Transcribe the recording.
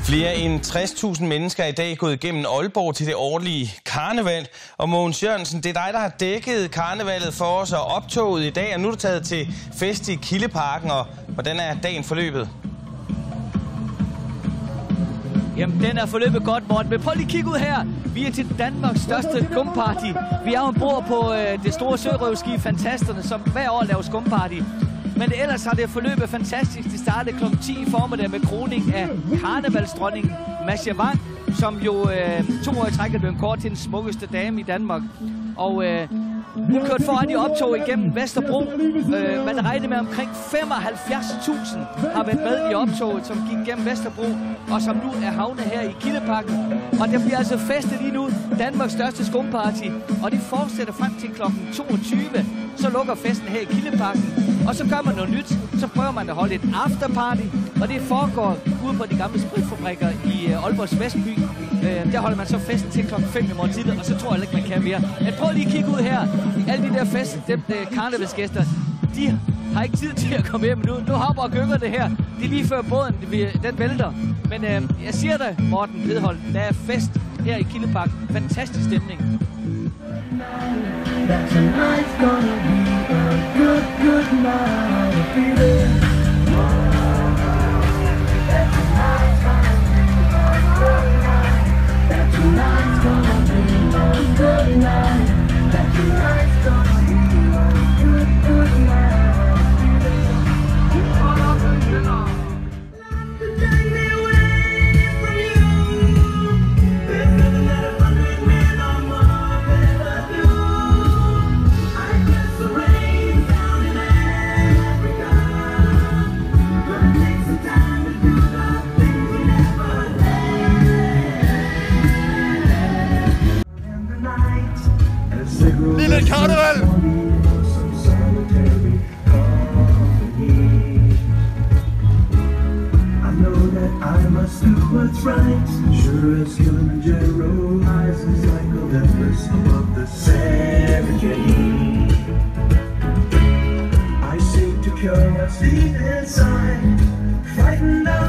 Flere end 60.000 mennesker er i dag gået igennem Aalborg til det årlige karneval. Og Mogens Jørgensen, det er dig, der har dækket karnevalet for os og optoget i dag. Og nu er du taget til fest i Kildeparken, og hvordan er dagen forløbet? Jamen, den er forløbet godt, Morten. Men prøv lige at kigge ud her. Vi er til Danmarks største skumparty. Vi er ombord på det store sørøvskib Fantasterne, som hver år laver skumparty. Men ellers har det forløbet fantastisk. Det startede kl. 10 i formiddag med kroning af karnevalsdronningen Mascha Wang, som jo 2 år i træk er blevet kåret til den smukkeste dame i Danmark. Og hun kørte foran i optog igennem Vesterbro. Man regner med omkring 75.000 har været med i optoget, som gik igennem Vesterbro, og som nu er havnet her i Kildeparken. Og der bliver altså festet lige nu, Danmarks største skumparty, og det fortsætter frem til kl. 22. Så lukker festen her i Kildeparken, og så gør man noget nyt. Så prøver man at holde et afterparty, og det foregår ude på de gamle spritfabrikker i Aalborgs Vestby. Der holder man så festen til kl. 5 i morgen tidlig, og så tror jeg ikke, man kan mere. Men prøv lige at kigge ud her. Alle de der karnevalsgæster, de har ikke tid til at komme hjem nu. Nu hopper og gynger det her. Det er lige før båden, den vælter. Men jeg siger dig, Morten Vedhold, der er fest her i Kildeparken. Fantastisk stemning. That tonight's gonna be a good, good night of feeling. That tonight's gonna be a good night. That tonight's gonna be a good night. That tonight's gonna be a good, good night of feeling. All of the dinner. To take me away from you. There's nothing that 100 men or more could ever do. Lille karneval! I know that I must do what's right. Sure as Kilimanjaro rises like Olympus above the Serengeti. I seek to cure what's deep inside, frightened out.